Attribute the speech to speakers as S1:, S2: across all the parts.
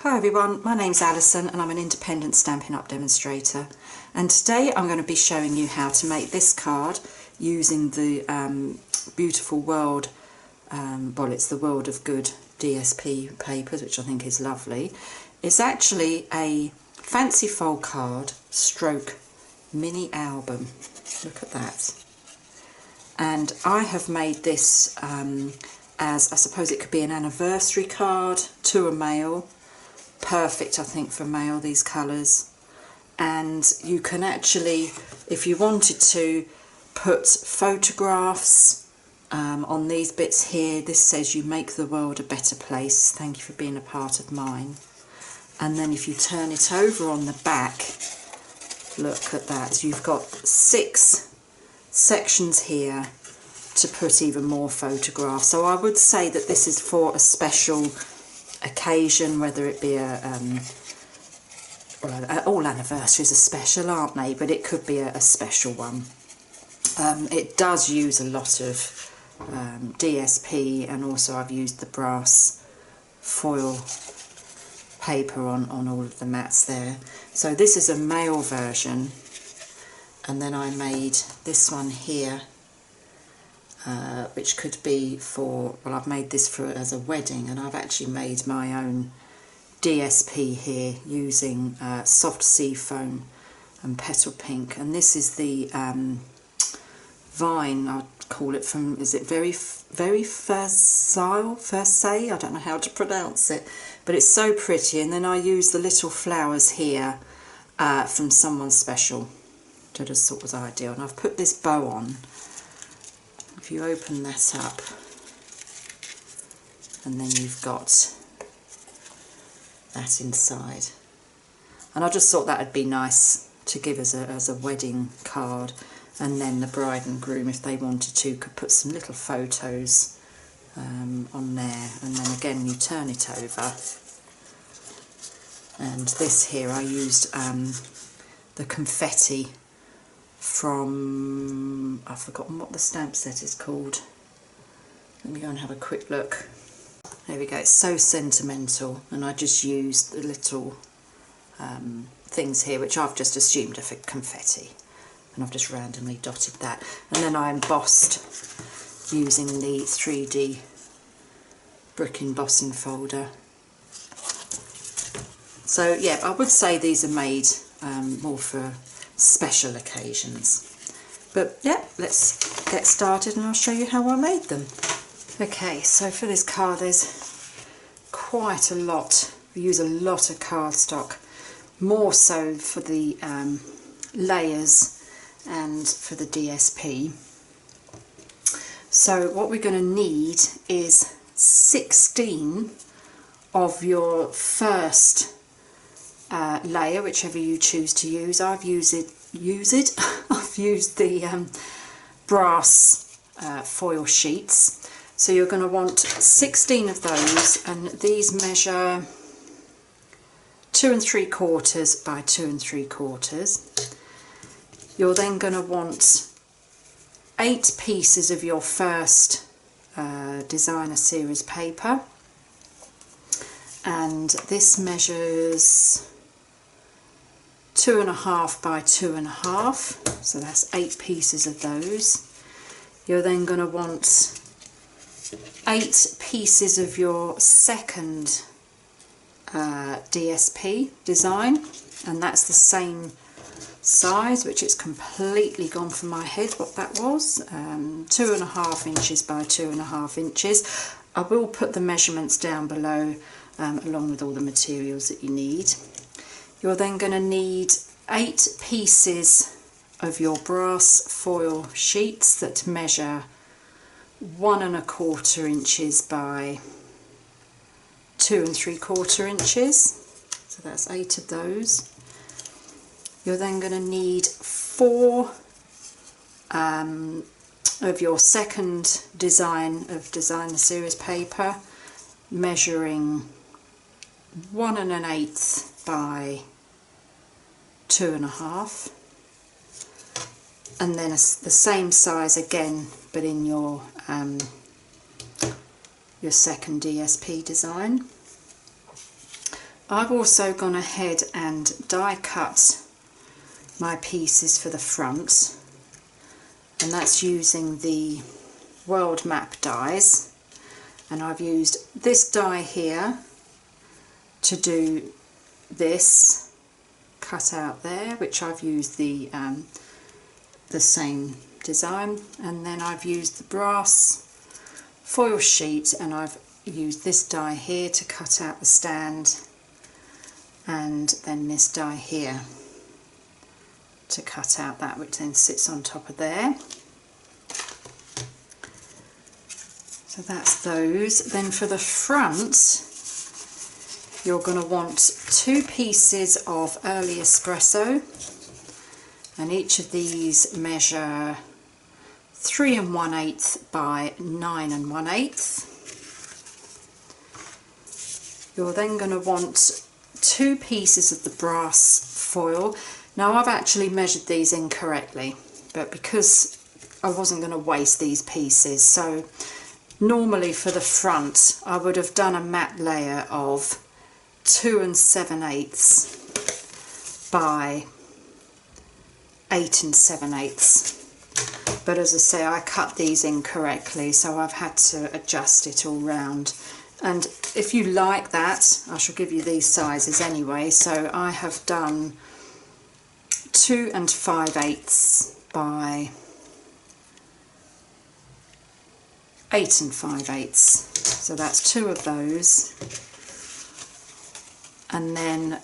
S1: Hi everyone, my name's Alison and I'm an independent Stampin' Up demonstrator, and today I'm going to be showing you how to make this card using the beautiful World, well it's the World of Good DSP papers, which I think is lovely. It's actually a fancy fold card stroke mini album, look at that. And I have made this as, I suppose it could be an anniversary card to a mail. Perfect, I think, for mail, these colours. And you can actually, if you wanted to, put photographs on these bits here. This says, "You make the world a better place. Thank you for being a part of mine." And then if you turn it over on the back, look at that. You've got 6 sections here to put even more photographs. So I would say that this is for a special occasion, whether it be all anniversaries are special, aren't they? But it could be a special one. It does use a lot of DSP, and also I've used the brass foil paper on all of the mats there. So this is a male version, and then I made this one here, which could be for, well, I've made this for as a wedding, and I've actually made my own DSP here using soft sea foam and petal pink. And this is the vine, I'd call it, from, is it very Versailles? I don't know how to pronounce it, but it's so pretty. And then I use the little flowers here from Someone Special. That is sort of ideal. And I've put this bow on. If you open that up, and then you've got that inside, and I just thought that would be nice to give as a wedding card. And then the bride and groom, if they wanted to, could put some little photos on there. And then again you turn it over, and this here I used the confetti from, I've forgotten what the stamp set is called. Let me go and have a quick look. There we go, it's So Sentimental, and I just used the little things here, which I've just assumed are for confetti, and I've just randomly dotted that. And then I embossed using the 3D brick embossing folder. So yeah, I would say these are made more for special occasions. But yeah, let's get started and I'll show you how I made them. Okay, so for this card there's quite a lot. We use a lot of cardstock, more so for the layers and for the DSP. So what we're going to need is 16 of your first layer, whichever you choose to use. I've used the brass foil sheets. So you're going to want 16 of those, and these measure 2 3/4 by 2 3/4. You're then going to want 8 pieces of your first designer series paper, and this measures 2.5 by 2.5, so that's 8 pieces of those. You're then going to want 8 pieces of your second DSP design, and that's the same size, which it's completely gone from my head what that was, 2.5 inches by 2.5 inches. I will put the measurements down below along with all the materials that you need. You're then going to need 8 pieces of your brass foil sheets that measure 1.25 inches by 2 3/4 inches. So that's 8 of those. You're then going to need 4 of your second design of designer series paper, measuring 1 1/8 by 2.5, and then the same size again, but in your second DSP design. I've also gone ahead and die cut my pieces for the front, and that's using the world map dies, and I've used this die here to do this cut out there, which I've used the same design, and then I've used the brass foil sheet and I've used this die here to cut out the stand, and then this die here to cut out that which then sits on top of there. So that's those. Then for the front, you're going to want 2 pieces of Early Espresso, and each of these measure 3 1/8 by 9 1/8. You're then going to want 2 pieces of the brass foil. Now I've actually measured these incorrectly, but because I wasn't going to waste these pieces, so normally for the front I would have done a matte layer of 2 7/8 by 8 7/8. But as I say, I cut these incorrectly, so I've had to adjust it all round. And if you like that, I shall give you these sizes anyway. So I have done 2 5/8 by 8 5/8. So that's 2 of those. And then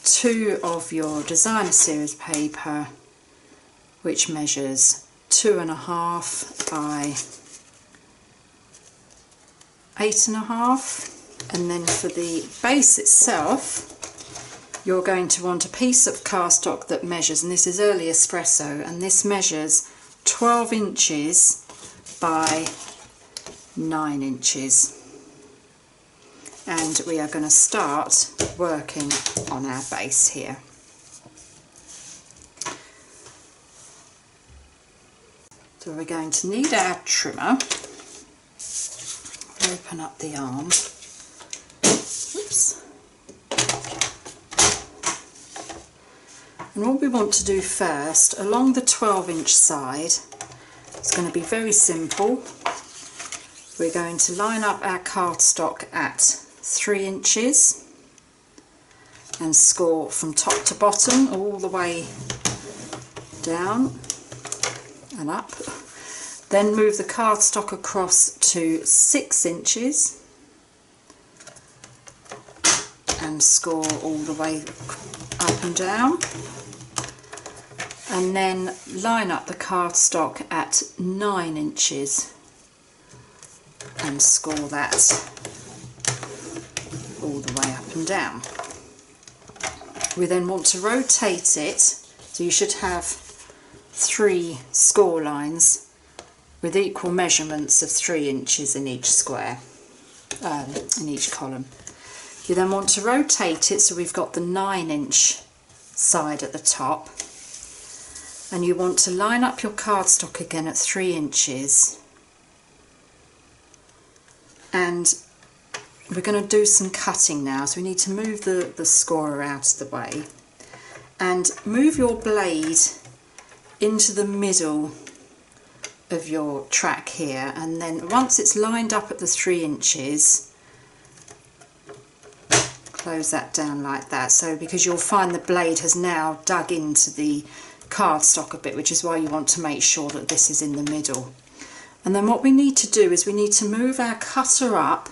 S1: 2 of your designer series paper, which measures 2 1/2 by 8 1/2. And then for the base itself, you're going to want a piece of cardstock that measures, and this is Early Espresso, and this measures 12 inches by 9 inches. And we are going to start working on our base here. So we're going to need our trimmer. Open up the arm. Oops. And what we want to do first, along the 12-inch side, it's going to be very simple. We're going to line up our cardstock at 3 inches and score from top to bottom all the way down and up. Then move the cardstock across to 6 inches and score all the way up and down. And then line up the cardstock at 9 inches and score that all the way up and down. We then want to rotate it, so you should have 3 score lines with equal measurements of 3 inches in each square, in each column. You then want to rotate it so we've got the 9-inch side at the top, and you want to line up your cardstock again at 3 inches, and we're going to do some cutting now, so we need to move the scorer out of the way and move your blade into the middle of your track here, and then once it's lined up at the 3 inches, close that down like that. So because you'll find the blade has now dug into the cardstock a bit, which is why you want to make sure that this is in the middle. And then what we need to do is we need to move our cutter up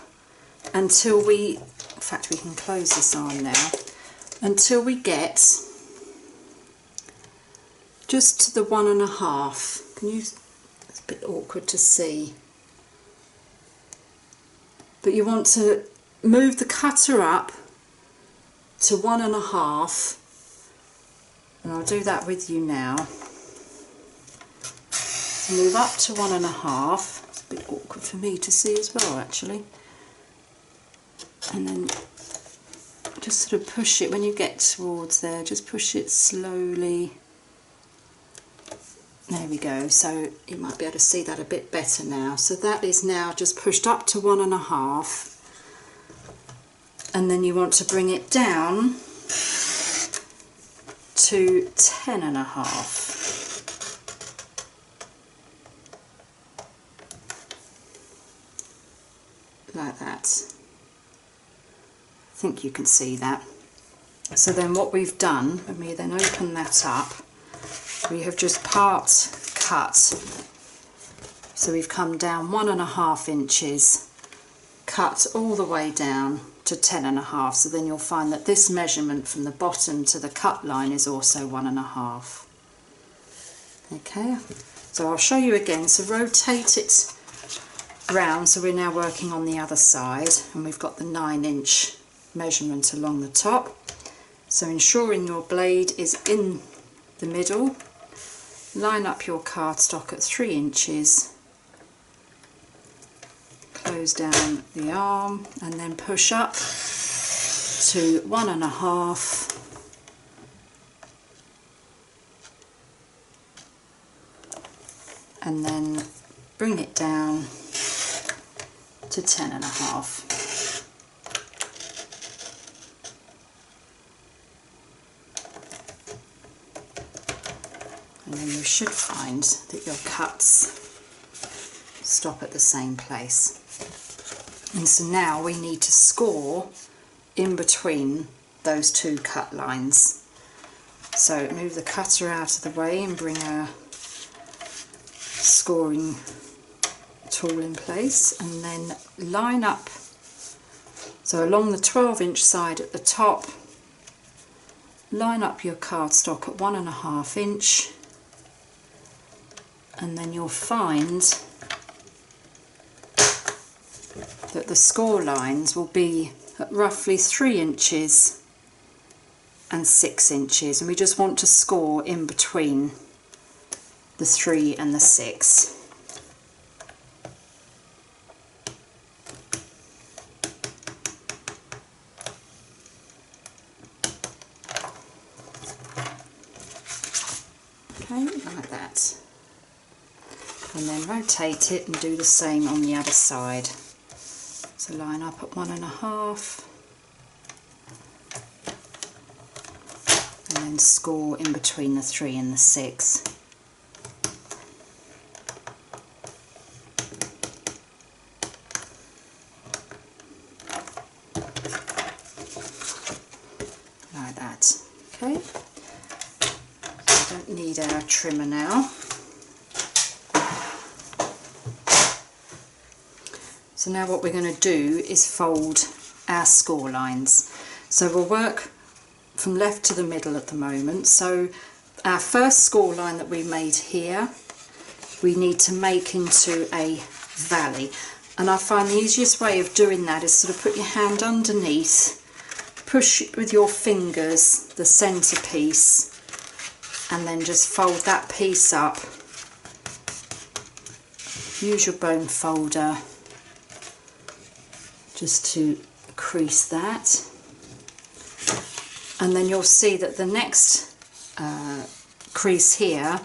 S1: until we, in fact we can close this arm now, until we get just to the 1 1/2. Can you, it's a bit awkward to see, but you want to move the cutter up to 1 1/2, and I'll do that with you now. So move up to 1 1/2. It's a bit awkward for me to see as well actually, and then just sort of push it when you get towards there, just push it slowly. There we go, so you might be able to see that a bit better now. So that is now just pushed up to 1 1/2, and then you want to bring it down to 10.5. Like that. I think you can see that. So then what we've done, when we then open that up, we have just part cut. So we've come down 1.5 inches, cut all the way down to 10.5. So then you'll find that this measurement from the bottom to the cut line is also 1.5. Okay, so I'll show you again. So rotate it round, so we're now working on the other side, and we've got the 9-inch measurement along the top. So ensuring your blade is in the middle, line up your cardstock at 3 inches, close down the arm and then push up to 1.5, and then bring it down to 10.5. And then you should find that your cuts stop at the same place. And so now we need to score in between those two cut lines. So move the cutter out of the way and bring a scoring tool in place, and then line up, so along the 12-inch side at the top, line up your cardstock at 1.5 inch, and then you'll find that the score lines will be at roughly 3 inches and 6 inches, and we just want to score in between the 3 and the 6. Okay, like that. And then rotate it and do the same on the other side. So line up at 1.5 and then score in between the 3 and the 6. Like that. Okay. So we don't need our trimmer now. So now what we're going to do is fold our score lines. So we'll work from left to the middle at the moment. So our first score line that we made here, we need to make into a valley. And I find the easiest way of doing that is sort of put your hand underneath, push with your fingers the centre piece, and then just fold that piece up. Use your bone folder just to crease that, and then you'll see that the next crease here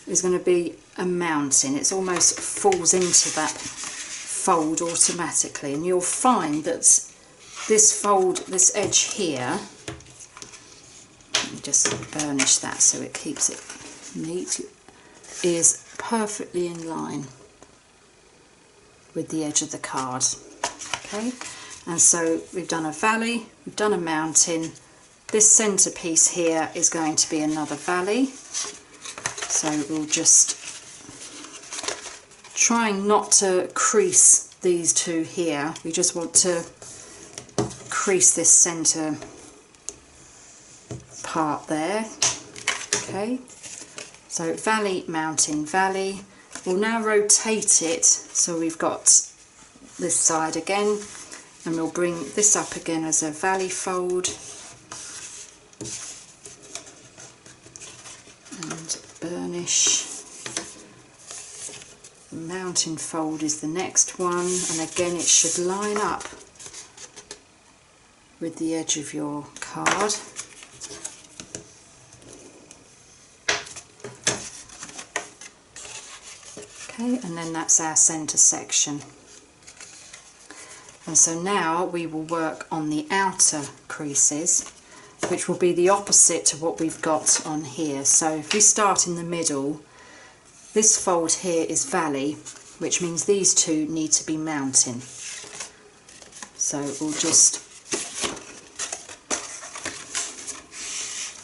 S1: is going to be a mountain. It almost falls into that fold automatically, and you'll find that this fold, this edge here, let me just burnish that so it keeps it neat, is perfectly in line with the edge of the card. Okay, and so we've done a valley, we've done a mountain. This centre piece here is going to be another valley. So we'll just trying not to crease these two here. We just want to crease this centre part there. Okay, so valley, mountain, valley. We'll now rotate it so we've got this side again, and we'll bring this up again as a valley fold and burnish. The mountain fold is the next one, and again it should line up with the edge of your card. Okay, and then that's our centre section. And so now we will work on the outer creases, which will be the opposite to what we've got on here. So if we start in the middle, this fold here is valley, which means these two need to be mountain. So we'll just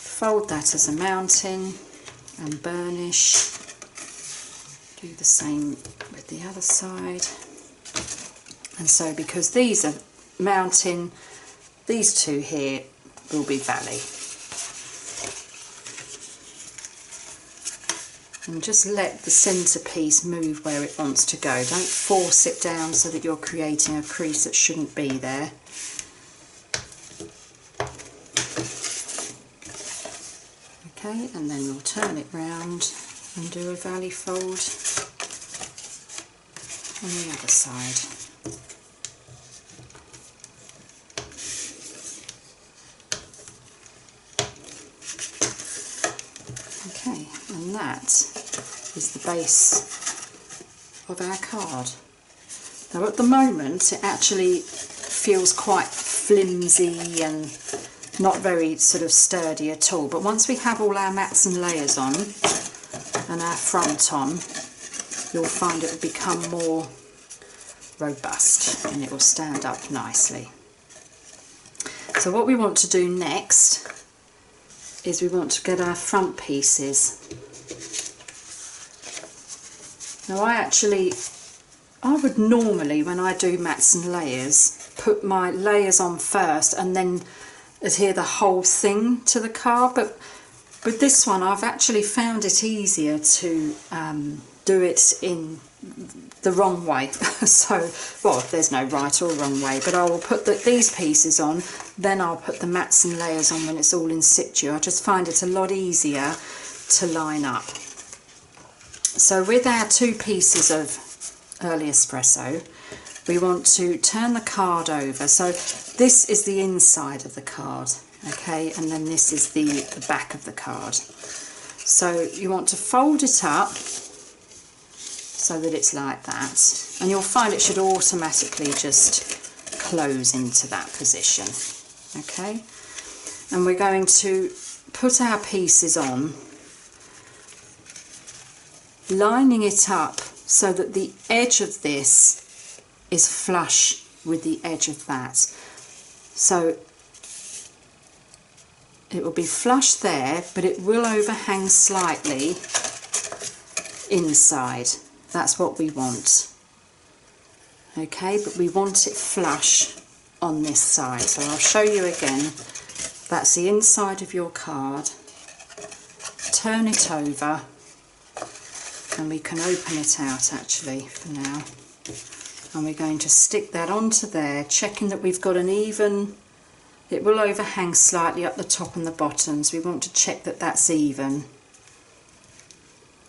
S1: fold that as a mountain and burnish. Do the same with the other side. And so because these are mountain, these two here will be valley. And just let the centerpiece move where it wants to go. Don't force it down so that you're creating a crease that shouldn't be there. Okay, and then we'll turn it round and do a valley fold on the other side. Okay, and that is the base of our card. Now at the moment it actually feels quite flimsy and not very sort of sturdy at all, but once we have all our mats and layers on and our front on, you'll find it will become more robust and it will stand up nicely. So what we want to do next is we want to get our front pieces. Now I would normally, when I do mats and layers, put my layers on first and then adhere the whole thing to the card, but with this one I've actually found it easier to do it in the wrong way. So, well, there's no right or wrong way, but I will put these pieces on, then I'll put the mats and layers on when it's all in situ. I just find it a lot easier to line up. So with our two pieces of Early Espresso, we want to turn the card over. So this is the inside of the card, okay, and then this is the back of the card. So you want to fold it up so that it's like that, and you'll find it should automatically just close into that position, okay. And we're going to put our pieces on, lining it up so that the edge of this is flush with the edge of that. So it will be flush there, but it will overhang slightly inside. That's what we want. Okay, but we want it flush on this side. So I'll show you again. That's the inside of your card. Turn it over, and we can open it out actually for now. And we're going to stick that onto there, checking that we've got an even, it will overhang slightly up the top and the bottom, so we want to check that that's even.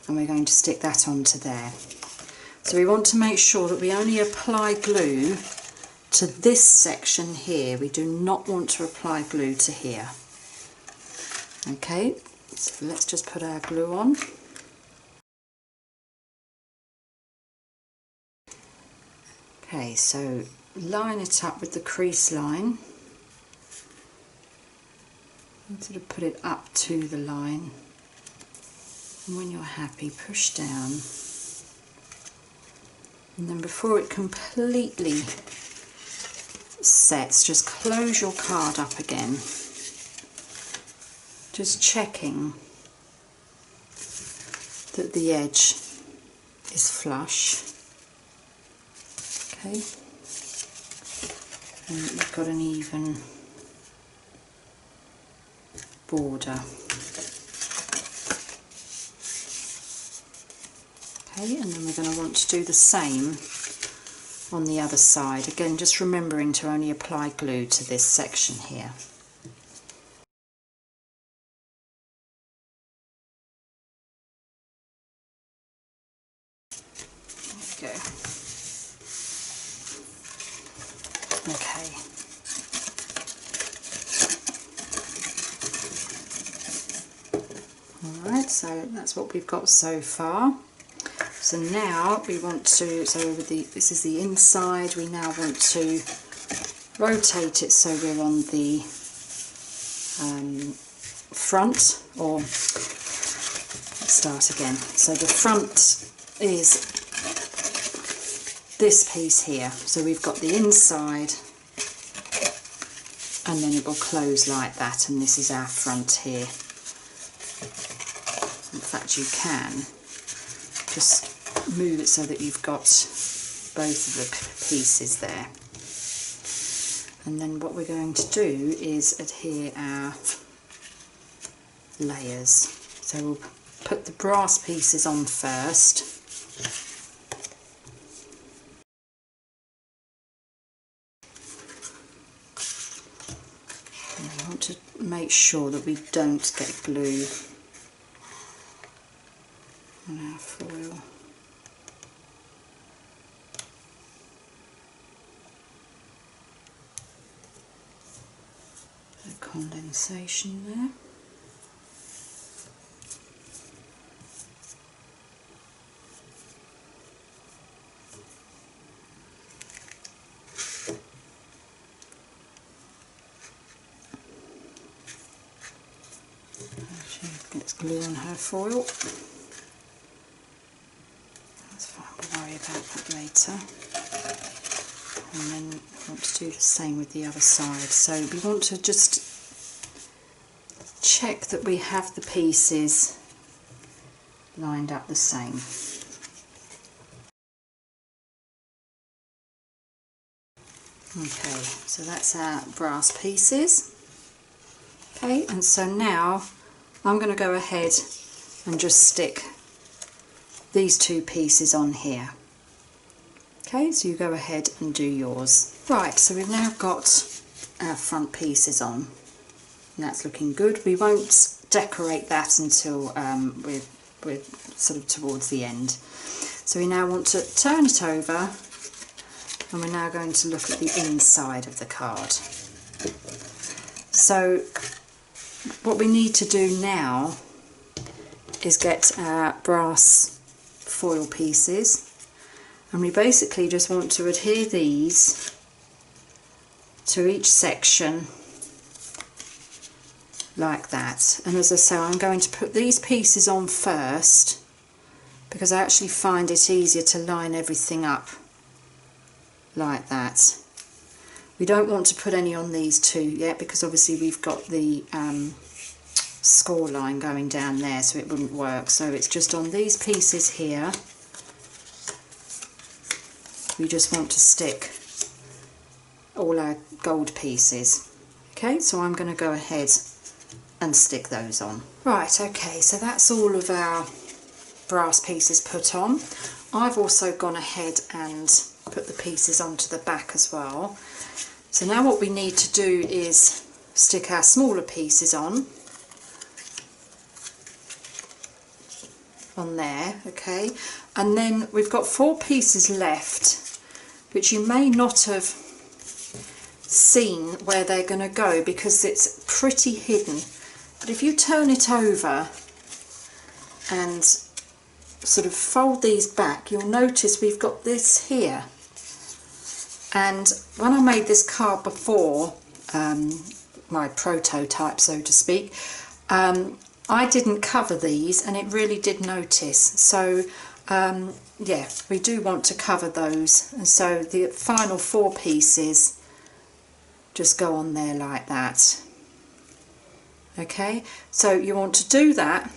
S1: And we're going to stick that onto there. So we want to make sure that we only apply glue to this section here. We do not want to apply glue to here. Okay, so let's just put our glue on. Okay, so line it up with the crease line. And sort of put it up to the line. And when you're happy, push down. And then before it completely sets, just close your card up again. Just checking that the edge is flush. Okay. And you've got an even border. Okay, and then we're going to want to do the same on the other side. Again, just remembering to only apply glue to this section here. There we go. Okay. Alright, so that's what we've got so far. So now we want to, this is the inside, we now want to rotate it so we're on the front, or let's start again. So the front is this piece here. So we've got the inside, and then it will close like that, and this is our front here. In fact, you can just move it so that you've got both of the pieces there. And then what we're going to do is adhere our layers. So we'll put the brass pieces on first. And I want to make sure that we don't get glue on our foil. Condensation there. She gets glue on her foil. That's fine, we'll worry about that later. And then I want to do the same with the other side. So we want to just check that we have the pieces lined up the same. Okay, so that's our brass pieces. Okay, and so now I'm going to go ahead and just stick these two pieces on here. Okay, so you go ahead and do yours. Right, so we've now got our front pieces on. And that's looking good. We won't decorate that until we're sort of towards the end. So we now want to turn it over, and we're now going to look at the inside of the card. So what we need to do now is get our brass foil pieces, and we basically just want to adhere these to each section like that. And as I say, I'm going to put these pieces on first because I actually find it easier to line everything up like that. We don't want to put any on these two yet because obviously we've got the score line going down there, so it wouldn't work. So it's just on these pieces here. We just want to stick all our gold pieces. Okay, so I'm going to go ahead and stick those on. Right, okay, so that's all of our brass pieces put on. I've also gone ahead and put the pieces onto the back as well. So now what we need to do is stick our smaller pieces on there, okay, and then we've got 4 pieces left which you may not have seen where they're going to go because it's pretty hidden. But if you turn it over and sort of fold these back, you'll notice we've got this here. And when I made this card before, my prototype so to speak, I didn't cover these and it really did notice. So yeah, we do want to cover those. And so the final 4 pieces just go on there like that. Okay, so you want to do that,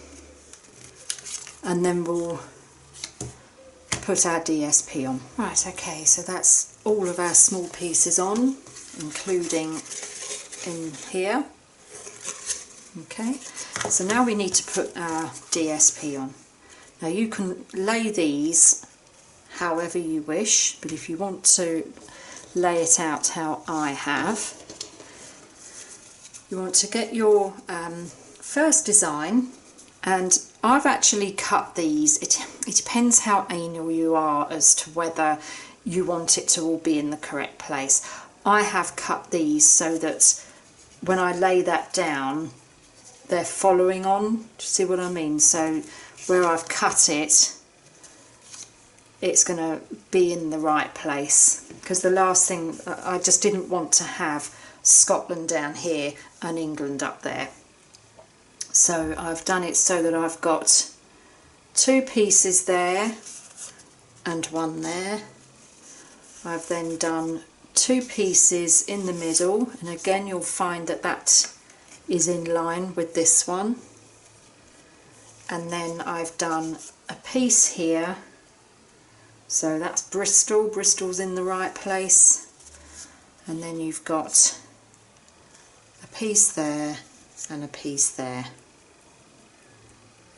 S1: and then we'll put our DSP on. Right, okay, so that's all of our small pieces on, including in here. Okay, so now we need to put our DSP on. Now you can lay these however you wish, but if you want to lay it out how I have, you want to get your first design, and I've actually cut these. It depends how anal you are as to whether you want it to all be in the correct place. I have cut these so that when I lay that down, they're following on. Do you see what I mean? So where I've cut it, it's going to be in the right place, because the last thing, I just didn't want to have Scotland down here and England up there. So I've done it so that I've got 2 pieces there and 1 there. I've then done 2 pieces in the middle, and again you'll find that that is in line with this one. And then I've done a piece here, so that's Bristol. Bristol's in the right place. And then you've got a piece there and a piece there.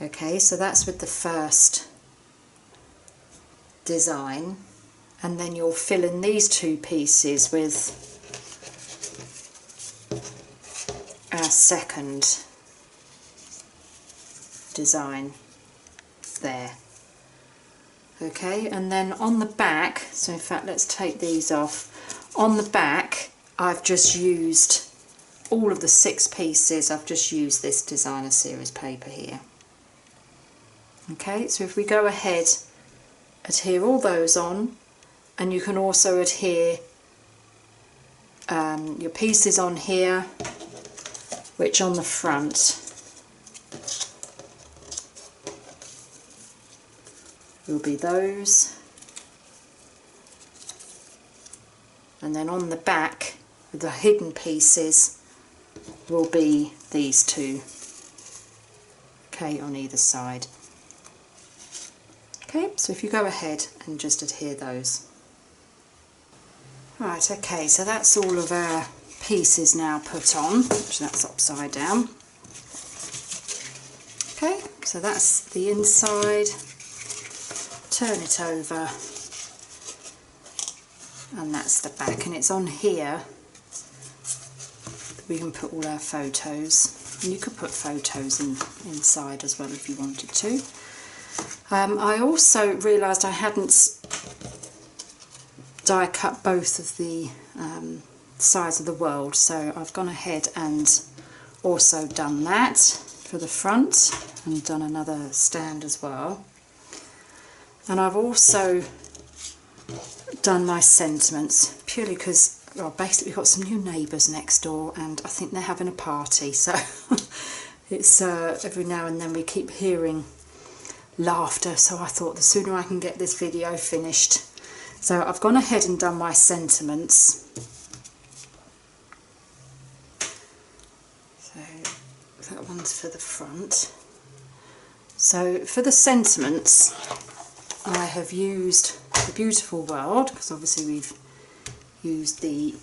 S1: Okay, so that's with the first design, and then you'll fill in these 2 pieces with our second design there. Okay, and then on the back, so in fact let's take these off. On the back I've just used all of the 6 pieces, I've just used this designer series paper here. Okay, so if we go ahead, adhere all those on, and you can also adhere your pieces on here, which on the front will be those, and then on the back with the hidden pieces will be these 2, okay, on either side. Okay, so if you go ahead and just adhere those. Right, okay, so that's all of our pieces now put on, which that's upside down. Okay, so that's the inside. Turn it over, and that's the back, and it's on here that we can put all our photos, and you could put photos inside as well if you wanted to. I also realised I hadn't die cut both of the sides of the world, so I've gone ahead and also done that for the front, and done another stand as well. And I've also done my sentiments, purely because, well, basically we've got some new neighbours next door, and I think they're having a party, so it's every now and then we keep hearing laughter, so I thought the sooner I can get this video finished. So I've gone ahead and done my sentiments. So that one's for the front. So for the sentiments, I have used The Beautiful World, because obviously we've used the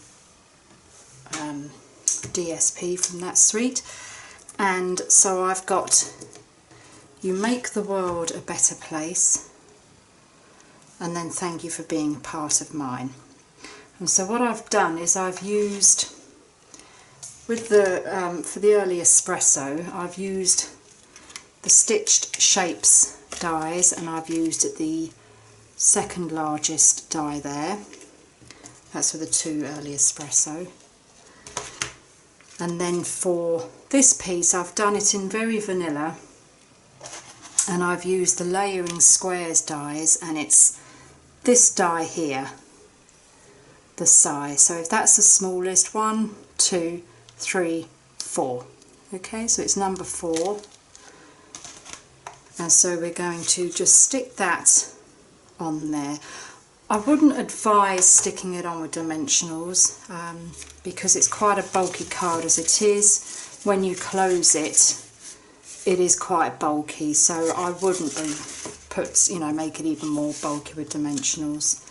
S1: DSP from that suite, and so I've got You Make the World a Better Place, and then Thank You for Being a Part of Mine. And so what I've done is I've used, with the for the Early Espresso, I've used the Stitched Shapes dies, and I've used the second largest die there. That's for the 2 Early Espresso. And then for this piece I've done it in Very Vanilla, and I've used the Layering Squares dies, and it's this die here, the size. So if that's the smallest, 1, 2, 3, 4. Okay, so it's number 4. And so we're going to just stick that on there. I wouldn't advise sticking it on with dimensionals because it's quite a bulky card as it is. When you close it, it is quite bulky, so I wouldn't make it even more bulky with dimensionals.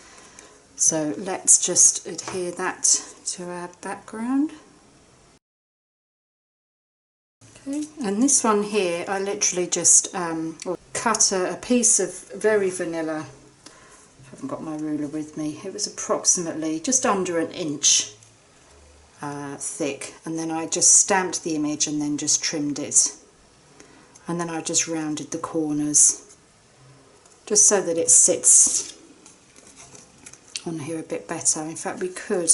S1: So let's just adhere that to our background. Okay, and this one here, I literally just cut a piece of Very Vanilla. I haven't got my ruler with me. It was approximately just under 1 inch thick, and then I just stamped the image and then just trimmed it, and then I just rounded the corners just so that it sits on here a bit better. In fact, we could,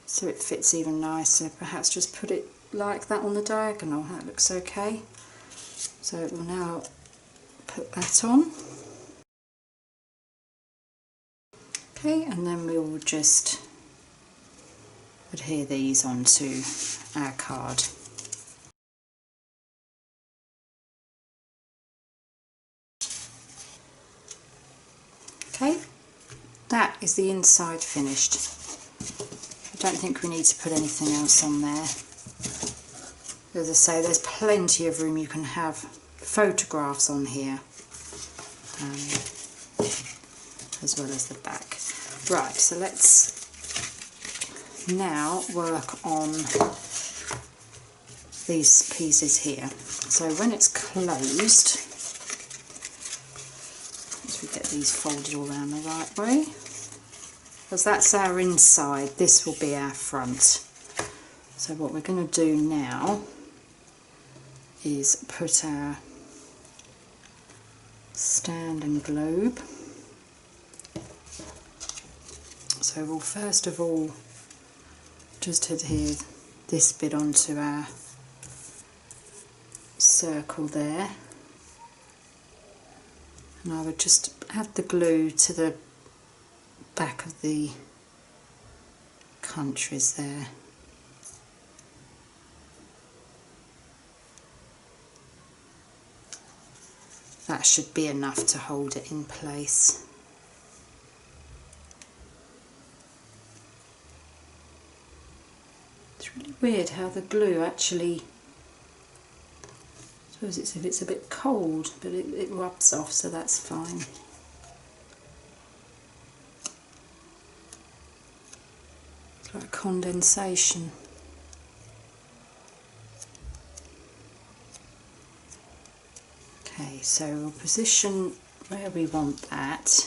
S1: so it fits even nicer, perhaps just put it like that on the diagonal. That looks okay. So we'll now put that on. Okay, and then we will just adhere these onto our card. Okay, that is the inside finished. I don't think we need to put anything else on there. As I say, there's plenty of room. You can have photographs on here, as well as the back. Right, so let's now work on these pieces here. So when it's closed, as we get these folded all around the right way, because that's our inside, this will be our front. So what we're going to do now is put our stand and globe. So we'll first of all just adhere this bit onto our circle there, and I would just add the glue to the back of the countries there. That should be enough to hold it in place. It's really weird how the glue actually, I suppose it's if it's a bit cold, but it rubs off, so that's fine. It's like condensation. Okay, so we'll position where we want that.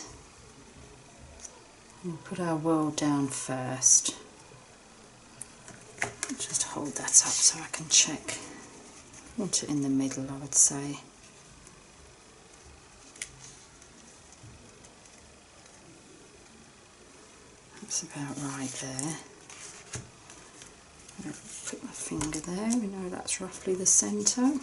S1: We'll put our world down first. Just hold that up so I can check. Want it in the middle, I would say. That's about right there. I'll put my finger there, we know that's roughly the centre.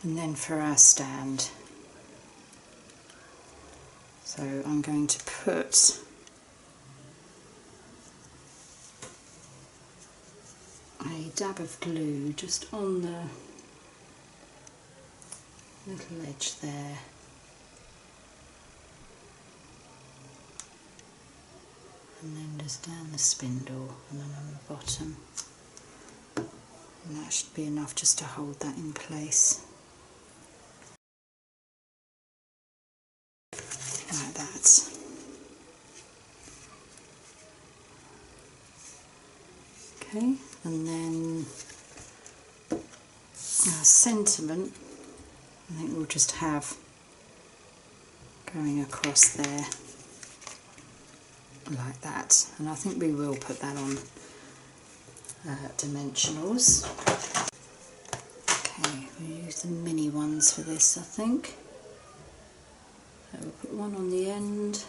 S1: And then for our stand, so I'm going to put a dab of glue just on the little edge there, and then just down the spindle and then on the bottom, and that should be enough just to hold that in place. Like that. Okay, and then our sentiment, I think we'll just have going across there like that, and I think we will put that on dimensionals. Okay, we'll use the mini ones for this, I think. So we'll put one on the end.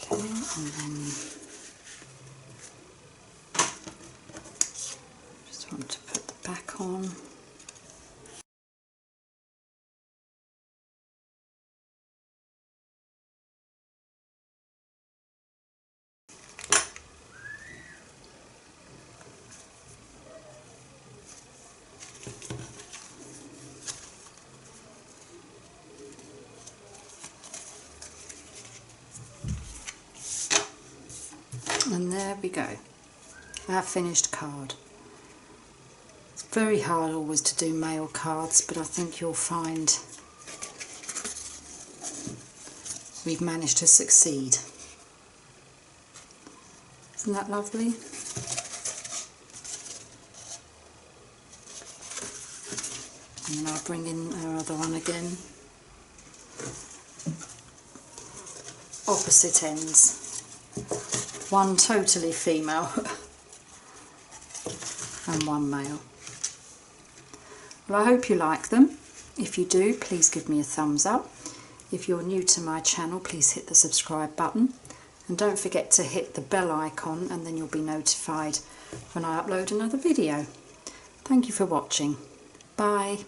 S1: Okay, and then just want to put the back on. And there we go. our finished card. It's very hard always to do mail cards, but I think you'll find we've managed to succeed. Isn't that lovely? And then I'll bring in our other one again. Opposite ends. One totally female and one male. Well, I hope you like them. If you do, please give me a thumbs up. If you're new to my channel, please hit the subscribe button. And don't forget to hit the bell icon, and then you'll be notified when I upload another video. Thank you for watching. Bye.